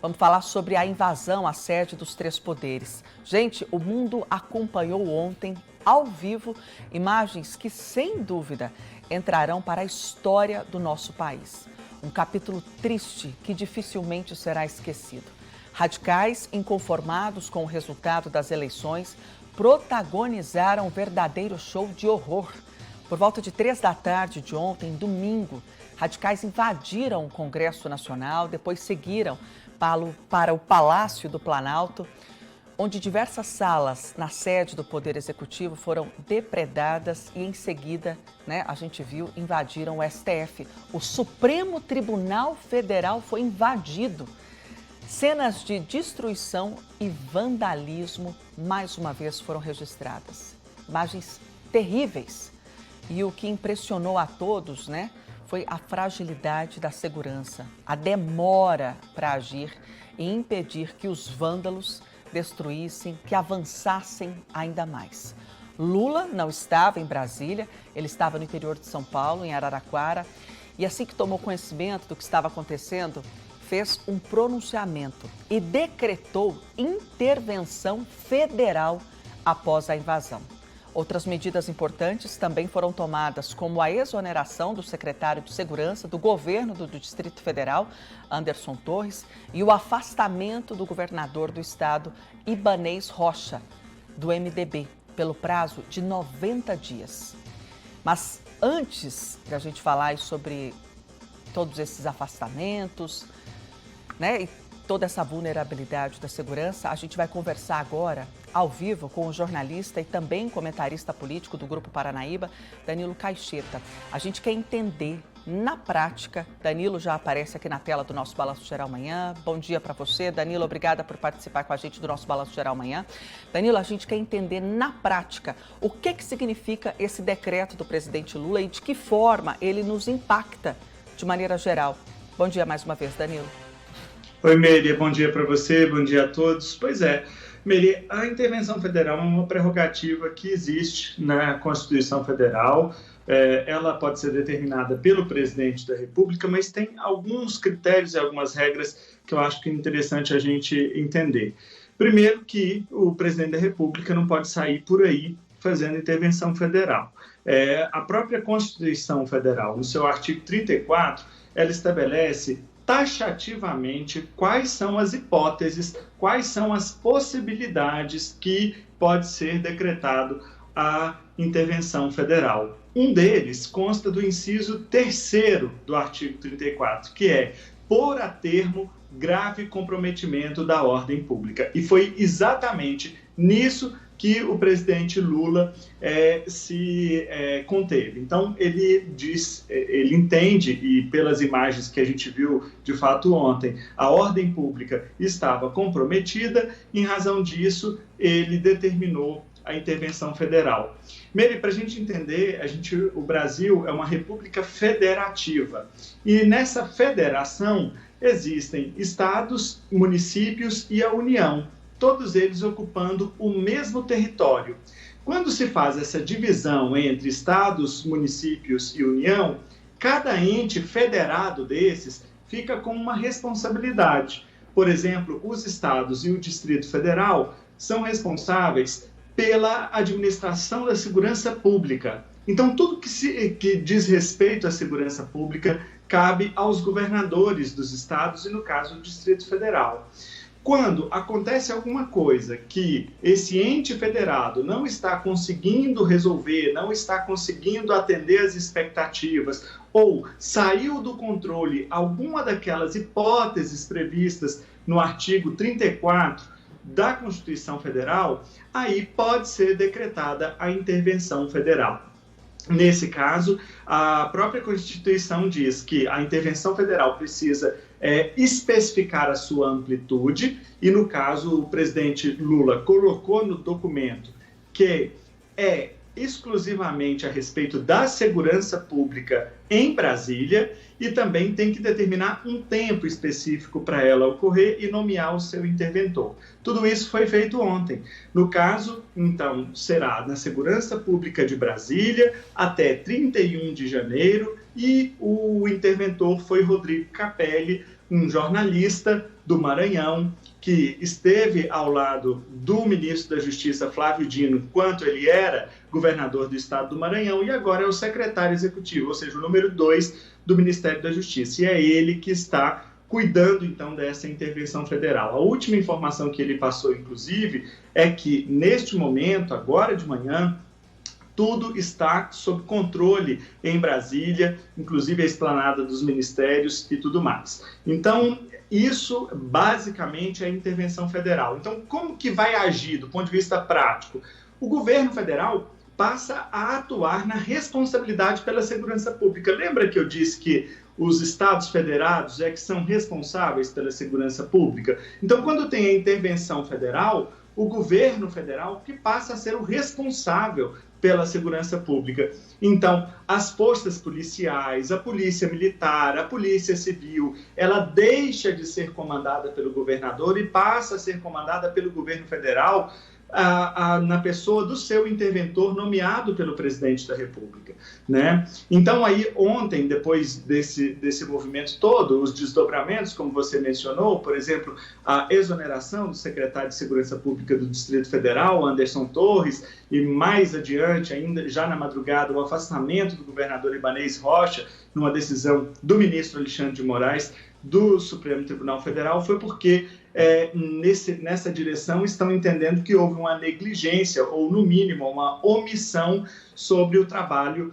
Vamos falar sobre a invasão à sede dos três poderes. Gente, o mundo acompanhou ontem, ao vivo, imagens que, sem dúvida, entrarão para a história do nosso país. Um capítulo triste que dificilmente será esquecido. Radicais, inconformados com o resultado das eleições, protagonizaram um verdadeiro show de horror. Por volta de 3 da tarde de ontem, domingo, radicais invadiram o Congresso Nacional, depois seguiram para o Palácio do Planalto, onde diversas salas na sede do Poder Executivo foram depredadas e, em seguida, a gente viu, invadiram o STF. O Supremo Tribunal Federal foi invadido. Cenas de destruição e vandalismo, mais uma vez, foram registradas. Imagens terríveis. E o que impressionou a todos, foi a fragilidade da segurança, a demora para agir e impedir que os vândalos destruíssem, que avançassem ainda mais. Lula não estava em Brasília, ele estava no interior de São Paulo, em Araraquara, e assim que tomou conhecimento do que estava acontecendo, fez um pronunciamento e decretou intervenção federal após a invasão. Outras medidas importantes também foram tomadas, como a exoneração do secretário de Segurança do governo do Distrito Federal, Anderson Torres, e o afastamento do governador do estado, Ibanez Rocha, do MDB, pelo prazo de 90 dias. Mas antes de a gente falar sobre todos esses afastamentos, e toda essa vulnerabilidade da segurança, a gente vai conversar agora, ao vivo, com o jornalista e também comentarista político do Grupo Paranaíba, Danilo Caixeta. A gente quer entender, na prática, Danilo já aparece aqui na tela do nosso Balanço Geral Amanhã. Bom dia para você, Danilo, obrigada por participar com a gente do nosso Balanço Geral Amanhã. Danilo, a gente quer entender, na prática, o que significa esse decreto do presidente Lula e de que forma ele nos impacta de maneira geral. Bom dia mais uma vez, Danilo. Oi, Meri, bom dia para você, bom dia a todos. Pois é, Meri, a intervenção federal é uma prerrogativa que existe na Constituição Federal. Ela pode ser determinada pelo presidente da República, mas tem alguns critérios e algumas regras que eu acho que é interessante a gente entender. Primeiro, que o presidente da República não pode sair por aí fazendo intervenção federal. A própria Constituição Federal, no seu artigo 34, ela estabelece taxativamente quais são as hipóteses, quais são as possibilidades que pode ser decretado a intervenção federal. Um deles consta do inciso 3º do artigo 34, que é pôr a termo grave comprometimento da ordem pública. E foi exatamente nisso que o presidente Lula se conteve. Então, ele entende, e pelas imagens que a gente viu de fato ontem, a ordem pública estava comprometida, em razão disso, ele determinou a intervenção federal. Meri, para a gente entender, o Brasil é uma república federativa, e nessa federação existem estados, municípios e a União, todos eles ocupando o mesmo território. Quando se faz essa divisão entre estados, municípios e União, cada ente federado desses fica com uma responsabilidade. Por exemplo, os estados e o Distrito Federal são responsáveis pela administração da segurança pública. Então, tudo que diz respeito à segurança pública cabe aos governadores dos estados e, no caso, do Distrito Federal. Quando acontece alguma coisa que esse ente federado não está conseguindo resolver, não está conseguindo atender às expectativas, ou saiu do controle alguma daquelas hipóteses previstas no artigo 34 da Constituição Federal, aí pode ser decretada a intervenção federal. Nesse caso, a própria Constituição diz que a intervenção federal precisa especificar a sua amplitude, e no caso o presidente Lula colocou no documento que é exclusivamente a respeito da segurança pública em Brasília, e também tem que determinar um tempo específico para ela ocorrer e nomear o seu interventor. Tudo isso foi feito ontem. No caso, então, será na segurança pública de Brasília até 31 de janeiro, e o interventor foi Rodrigo Capelli, um jornalista do Maranhão, que esteve ao lado do ministro da Justiça, Flávio Dino, enquanto ele era governador do estado do Maranhão, e agora é o secretário executivo, ou seja, o número 2 do Ministério da Justiça. E é ele que está cuidando, então, dessa intervenção federal. A última informação que ele passou, inclusive, é que, neste momento, agora de manhã, tudo está sob controle em Brasília, inclusive a esplanada dos ministérios e tudo mais. Então, isso basicamente é a intervenção federal. Então, como que vai agir do ponto de vista prático? O governo federal passa a atuar na responsabilidade pela segurança pública. Lembra que eu disse que os estados federados é que são responsáveis pela segurança pública? Então, quando tem a intervenção federal, o governo federal que passa a ser o responsável pela segurança pública. Então, as forças policiais, a polícia militar, a polícia civil, ela deixa de ser comandada pelo governador e passa a ser comandada pelo governo federal na pessoa do seu interventor nomeado pelo presidente da República, né? Então, aí, ontem, depois desse movimento todo, os desdobramentos, como você mencionou, por exemplo, a exoneração do secretário de Segurança Pública do Distrito Federal, Anderson Torres, e mais adiante, ainda já na madrugada, o afastamento do governador Ibanez Rocha, numa decisão do ministro Alexandre de Moraes, do Supremo Tribunal Federal, foi porque nessa direção estão entendendo que houve uma negligência ou, no mínimo, uma omissão sobre o trabalho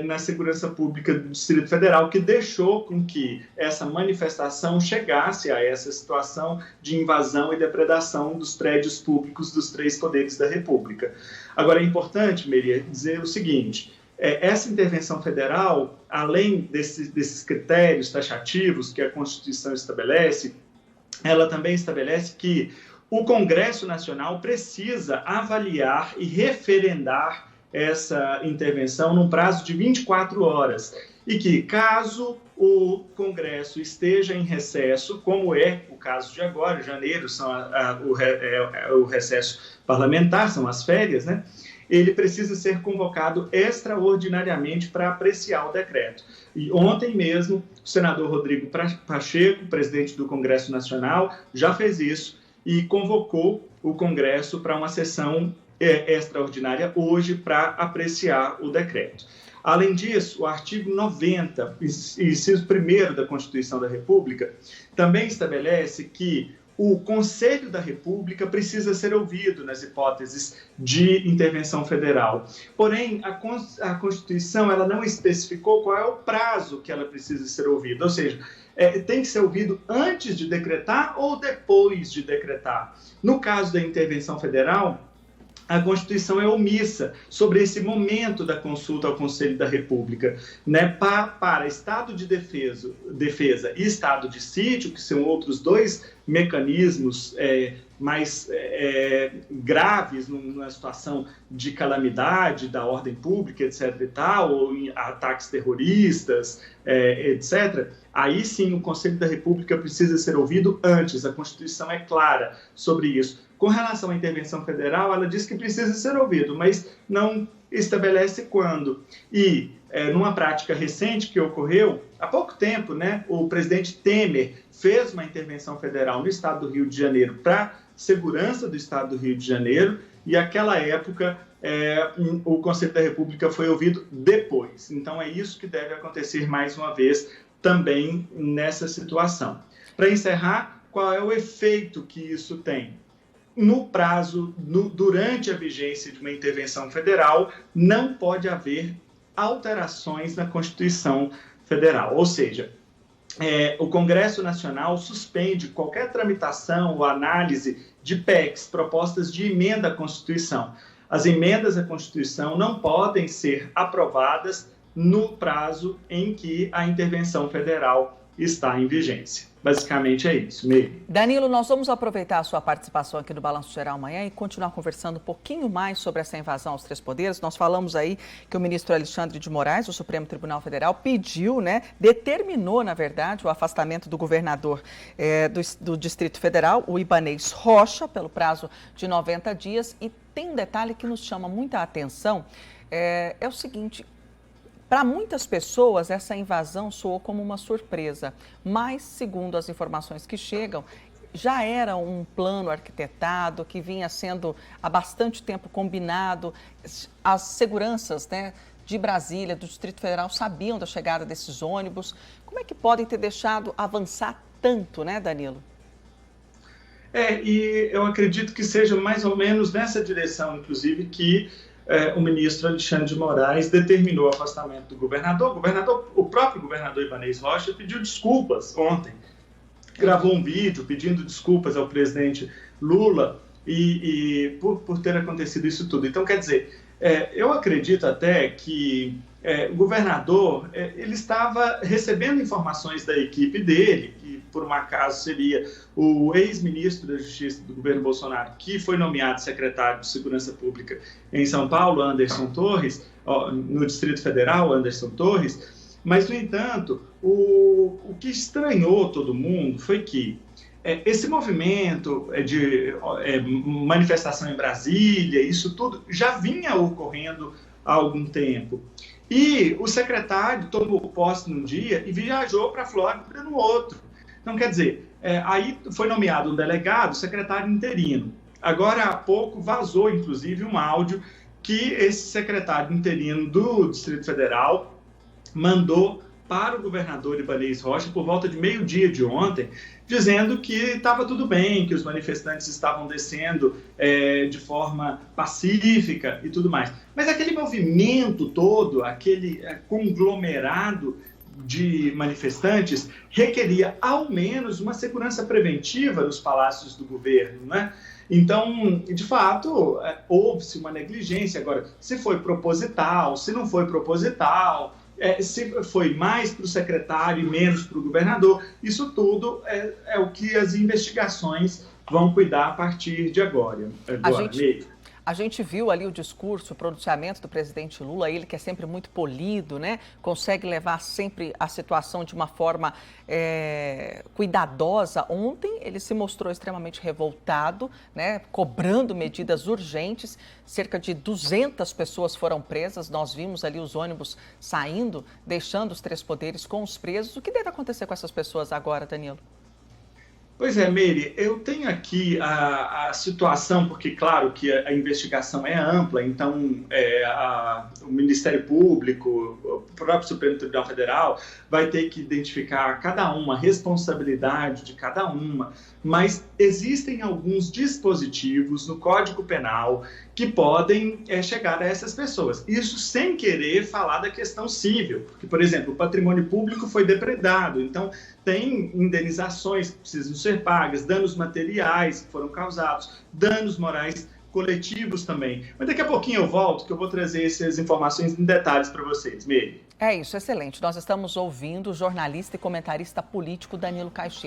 na segurança pública do Distrito Federal, que deixou com que essa manifestação chegasse a essa situação de invasão e depredação dos prédios públicos dos 3 poderes da República. Agora, é importante, Meire, dizer o seguinte: essa intervenção federal, além desses critérios taxativos que a Constituição estabelece, ela também estabelece que o Congresso Nacional precisa avaliar e referendar essa intervenção num prazo de 24 horas. E que, caso o Congresso esteja em recesso, como é o caso de agora, janeiro, o recesso parlamentar, são as férias, né? Ele precisa ser convocado extraordinariamente para apreciar o decreto. E ontem mesmo, o senador Rodrigo Pacheco, presidente do Congresso Nacional, já fez isso e convocou o Congresso para uma sessão extraordinária hoje para apreciar o decreto. Além disso, o artigo 90, inciso 1º da Constituição da República, também estabelece que o Conselho da República precisa ser ouvido nas hipóteses de intervenção federal. Porém, a Constituição ela não especificou qual é o prazo que ela precisa ser ouvida, ou seja, tem que ser ouvido antes de decretar ou depois de decretar. No caso da intervenção federal, a Constituição é omissa sobre esse momento da consulta ao Conselho da República, né? Para Estado de defesa e Estado de sítio, que são outros 2 mecanismos mais graves numa situação de calamidade da ordem pública, etc. e tal, ou em ataques terroristas, etc., aí sim o Conselho da República precisa ser ouvido antes. A Constituição é clara sobre isso. Com relação à intervenção federal, ela diz que precisa ser ouvido, mas não estabelece quando. E, numa prática recente que ocorreu, há pouco tempo, né, o presidente Temer fez uma intervenção federal no estado do Rio de Janeiro para segurança do estado do Rio de Janeiro, e naquela época o Conselho da República foi ouvido depois. Então, é isso que deve acontecer mais uma vez também nessa situação. Para encerrar, qual é o efeito que isso tem? No prazo, durante a vigência de uma intervenção federal, não pode haver alterações na Constituição Federal. Ou seja, o Congresso Nacional suspende qualquer tramitação ou análise de PECs, propostas de emenda à Constituição. As emendas à Constituição não podem ser aprovadas no prazo em que a intervenção federal está em vigência. Basicamente é isso, Meire. Danilo, nós vamos aproveitar a sua participação aqui no Balanço Geral amanhã e continuar conversando um pouquinho mais sobre essa invasão aos 3 poderes. Nós falamos aí que o ministro Alexandre de Moraes, do Supremo Tribunal Federal, pediu, determinou, na verdade, o afastamento do governador do Distrito Federal, o Ibanez Rocha, pelo prazo de 90 dias. E tem um detalhe que nos chama muita atenção, é o seguinte: para muitas pessoas, essa invasão soou como uma surpresa, mas, segundo as informações que chegam, já era um plano arquitetado que vinha sendo há bastante tempo combinado. As seguranças, né, de Brasília, do Distrito Federal, sabiam da chegada desses ônibus. Como é que podem ter deixado avançar tanto, né, Danilo? E eu acredito que seja mais ou menos nessa direção, inclusive, que o ministro Alexandre de Moraes determinou o afastamento do governador. O próprio governador Ibanez Rocha pediu desculpas ontem. Gravou um vídeo pedindo desculpas ao presidente Lula por ter acontecido isso tudo. Então, quer dizer, eu acredito até que o governador ele estava recebendo informações da equipe dele, que por um acaso seria o ex-ministro da Justiça do governo Bolsonaro, que foi nomeado secretário de Segurança Pública em São Paulo, Anderson Torres, no Distrito Federal, Anderson Torres. Mas, no entanto, o que estranhou todo mundo foi que esse movimento de manifestação em Brasília, isso tudo já vinha ocorrendo há algum tempo. E o secretário tomou posse num dia e viajou para a Flórida no outro. Então, quer dizer, aí foi nomeado um delegado, secretário interino. Agora, há pouco, vazou, inclusive, um áudio que esse secretário interino do Distrito Federal mandou para o governador Ibanez Rocha por volta de meio-dia de ontem, dizendo que estava tudo bem, que os manifestantes estavam descendo de forma pacífica e tudo mais. Mas aquele movimento todo, aquele conglomerado de manifestantes, requeria ao menos uma segurança preventiva nos palácios do governo, né? Então, de fato, houve-se uma negligência. Agora, se foi proposital, se não foi proposital, se foi mais para o secretário e menos para o governador, isso tudo é o que as investigações vão cuidar a partir de agora. A gente viu ali o discurso, o pronunciamento do presidente Lula, ele que é sempre muito polido, né? Consegue levar sempre a situação de uma forma cuidadosa. Ontem ele se mostrou extremamente revoltado, né? Cobrando medidas urgentes. Cerca de 200 pessoas foram presas. Nós vimos ali os ônibus saindo, deixando os três poderes com os presos. O que deve acontecer com essas pessoas agora, Danilo? Pois é, Meire, eu tenho aqui a situação, porque claro que a investigação é ampla, então o Ministério Público, o próprio Supremo Tribunal Federal vai ter que identificar cada uma, a responsabilidade de cada uma, mas existem alguns dispositivos no Código Penal que podem chegar a essas pessoas. Isso sem querer falar da questão civil, porque, por exemplo, o patrimônio público foi depredado, então tem indenizações que precisam ser pagas, danos materiais que foram causados, danos morais coletivos também. Mas daqui a pouquinho eu volto, que eu vou trazer essas informações em detalhes para vocês. Meire. É isso, excelente. Nós estamos ouvindo o jornalista e comentarista político Danilo Caixeira.